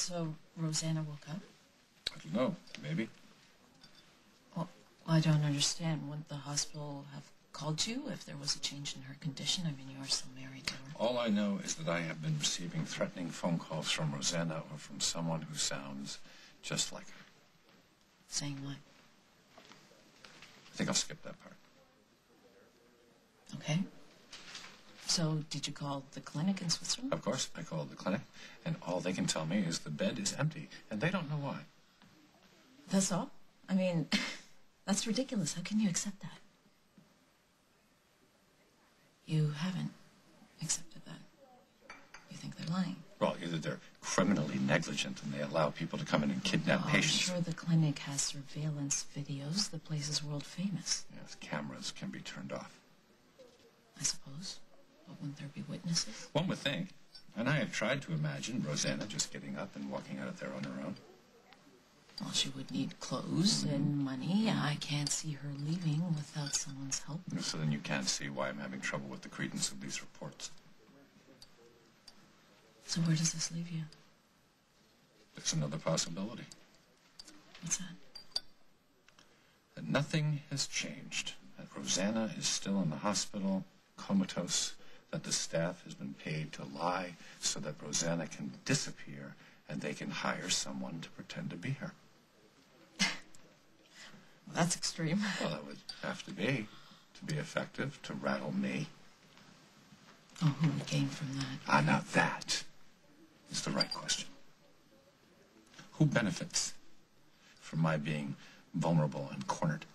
So Rosanna woke up? I don't know. Maybe. Well, I don't understand. Wouldn't the hospital have called you if there was a change in her condition? I mean, you are still married to her. All I know is that I have been receiving threatening phone calls from Rosanna or from someone who sounds just like her. Saying what? I think I'll skip that part. Okay. So, did you call the clinic in Switzerland? Of course, I called the clinic, and all they can tell me is the bed is empty, and they don't know why. That's all? I mean, that's ridiculous. How can you accept that? You haven't accepted that. You think they're lying. Well, either they're criminally negligent and they allow people to come in and kidnap patients. I'm sure the clinic has surveillance videos. The place is world famous. Yes, cameras can be turned off. I suppose. But wouldn't there be witnesses? One would think. And I have tried to imagine Rosanna just getting up and walking out of there on her own. Well, she would need clothes and money. I can't see her leaving without someone's help. So then you can't see why I'm having trouble with the credence of these reports. So where does this leave you? There's another possibility. What's that? That nothing has changed. That Rosanna is still in the hospital, comatose. That the staff has been paid to lie so that Rosanna can disappear and they can hire someone to pretend to be her. Well, that's extreme. Well, that would have to be effective, to rattle me. Oh, who would gain from that? Now that is the right question. Who benefits from my being vulnerable and cornered?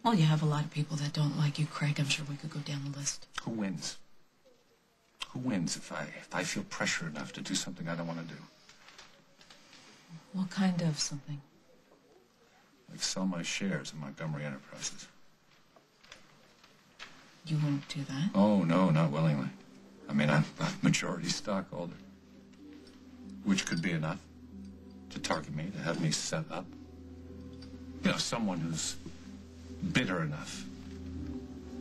Well, you have a lot of people that don't like you, Craig. I'm sure we could go down the list. Who wins? Who wins if I feel pressure enough to do something I don't want to do? What kind of something? Like sell my shares in Montgomery Enterprises. You won't do that? Oh, no, not willingly. I mean, I'm a majority stockholder. Which could be enough to target me, to have me set up. You know, someone who's bitter enough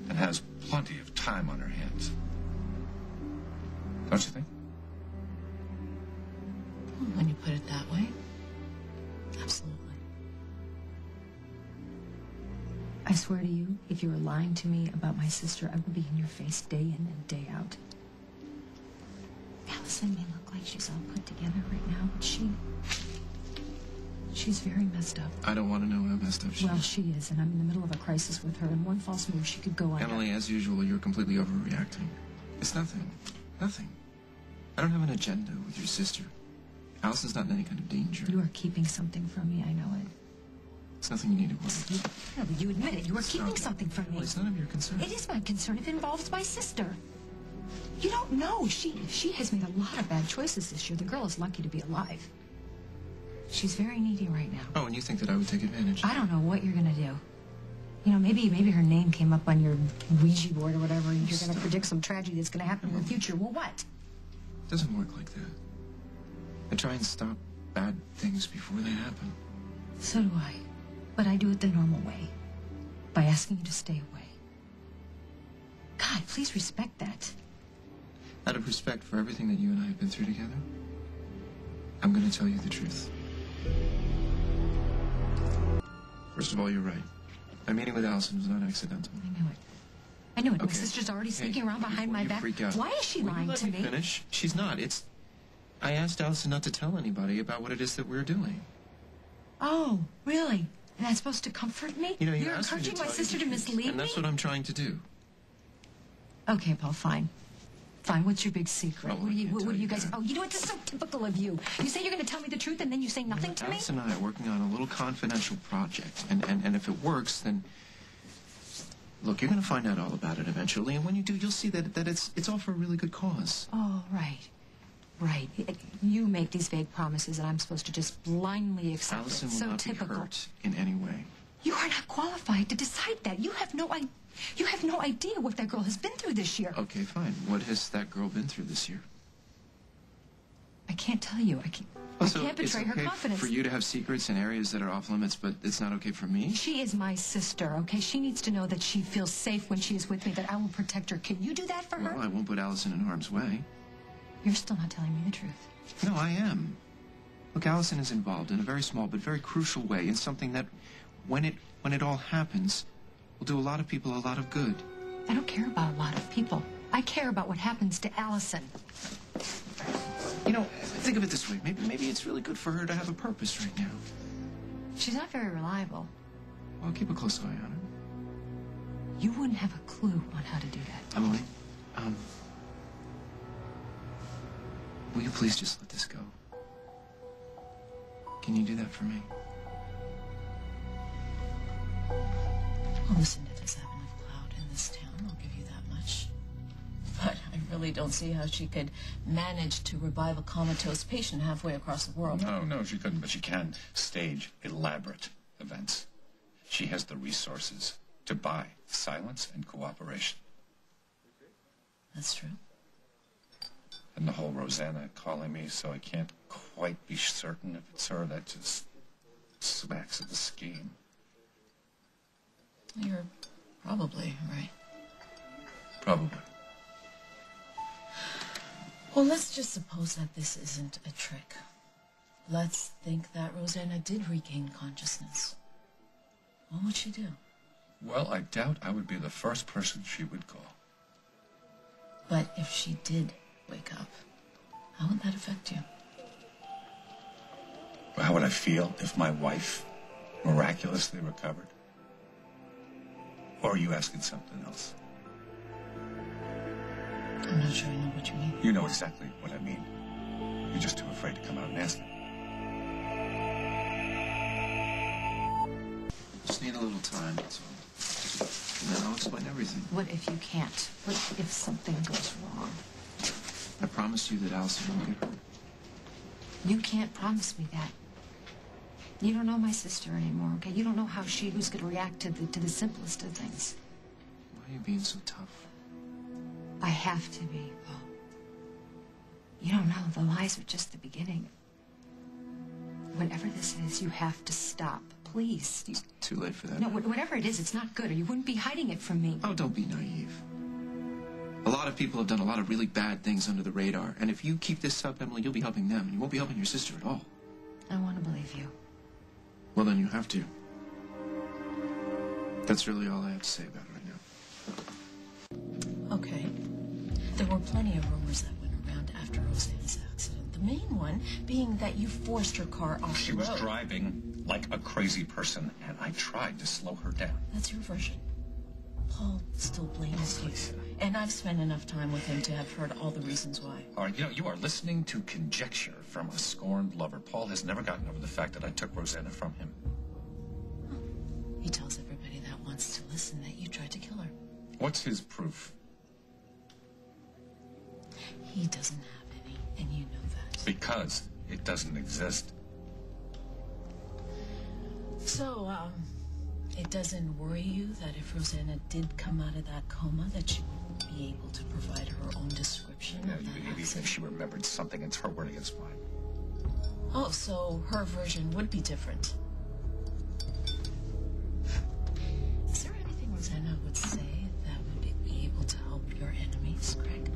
and has plenty of time on her hands. Don't you think? Well, when you put it that way, absolutely. I swear to you, if you were lying to me about my sister, I would be in your face day in and day out. Alison may look like she's all put together right now, but she's very messed up. I don't want to know how messed up she Well, is. she is, and I'm in the middle of a crisis with her, and one false move, she could go under. Emily, as usual, you're completely overreacting. It's nothing. Nothing. I don't have an agenda with your sister. Alison's not in any kind of danger. You are keeping something from me, I know it. It's nothing you need to worry about. No, but you admit it. You are keeping something from me. Well, it's none of your concern. It is my concern. It involves my sister. You don't know. She has made a lot of bad choices this year. The girl is lucky to be alive. She's very needy right now. Oh, and you think that I would take advantage? I don't know what you're going to do. You know, maybe her name came up on your Ouija board or whatever, and you're going to predict some tragedy that's going to happen in the future. Well, what? It doesn't work like that. I try and stop bad things before they happen. So do I. But I do it the normal way. By asking you to stay away. God, please respect that. Out of respect for everything that you and I have been through together, I'm going to tell you the truth. First of all, you're right. My meeting with Alison was not accidental. I knew it. I knew it. My Okay. sister's already sneaking Hey, around behind before my you back. freak out, Why is she will you lying let to me? Finish? She's not. I asked Alison not to tell anybody about what it is that we're doing. Oh, really? And that's supposed to comfort me? You know, You're asked me to encouraging my tell you sister the to truth, mislead and that's me? what I'm trying to do. Okay, Paul, fine. Fine, what's your big secret? Oh, what do I can't what do tell you you guys... that. Oh, you know what? This is so typical of you. You say you're going to tell me the truth, and then you say nothing to me? Alison and I are working on a little confidential project, and if it works, then... Look, you're going to find out all about it eventually, and when you do, you'll see that it's all for a really good cause. Oh, right. Right. You make these vague promises, and I'm supposed to just blindly accept Alison it. will So not typical. be hurt in any way. You are not qualified to decide that. You have no idea what that girl has been through this year. Okay, fine. What has that girl been through this year? I can't tell you. I can't betray her confidence. For you to have secrets in areas that are off limits, but it's not okay for me? She is my sister, okay? She needs to know that she feels safe when she is with me, that I will protect her. Can you do that for her? Well, I won't put Alison in harm's way. You're still not telling me the truth. No, I am. Look, Alison is involved in a very small but very crucial way in something that, when it all happens, will do a lot of people a lot of good. I don't care about a lot of people. I care about what happens to Alison. You know, think of it this way. Maybe it's really good for her to have a purpose right now. She's not very reliable. Well, keep a close eye on her. You wouldn't have a clue on how to do that. Emily, will you please just let this go? Can you do that for me? Well, Lucinda does have enough clout in this town, I'll give you that much. But I really don't see how she could manage to revive a comatose patient halfway across the world. No, she couldn't, but she can stage elaborate events. She has the resources to buy silence and cooperation. That's true. And the whole Rosanna calling me so I can't quite be certain if it's her, that just smacks of the scheme. You're probably right. Probably. Well, let's just suppose that this isn't a trick. Let's think that Rosanna did regain consciousness. What would she do? Well, I doubt I would be the first person she would call. But if she did wake up, how would that affect you? How would I feel if my wife miraculously recovered? Or are you asking something else? I'm not sure I know what you mean. You know exactly what I mean. You're just too afraid to come out and ask me. Just need a little time, that's all. And then I'll explain everything. What if you can't? What if something goes wrong? I promise you that Alison won't get hurt. You can't promise me that. You don't know my sister anymore, okay? You don't know how she was going to react to the simplest of things. Why are you being so tough? I have to be, Paul. You don't know. The lies are just the beginning. Whatever this is, you have to stop. Please. It's too late for that. No, whatever it is, it's not good, or you wouldn't be hiding it from me. Oh, don't be naive. A lot of people have done a lot of really bad things under the radar, and if you keep this up, Emily, you'll be helping them. You won't be helping your sister at all. I want to believe you. Well, then you have to. That's really all I have to say about it right now. Okay. There were plenty of rumors that went around after Rosanna's accident. The main one being that you forced her car off She the road. was driving like a crazy person, and I tried to slow her down. That's your version. Paul still blames you. And I've spent enough time with him to have heard all the reasons why. All right, you are listening to conjecture from a scorned lover. Paul has never gotten over the fact that I took Rosanna from him. He tells everybody that wants to listen that you tried to kill her. What's his proof? He doesn't have any, and you know that. Because it doesn't exist. So, it doesn't worry you that if Rosanna did come out of that coma, that she wouldn't be able to provide her own description Yeah, of that even if accident? she remembered something, it's her word against mine. Oh, so her version would be different. Is there anything Rosanna would say that would be able to help your enemies, Craig?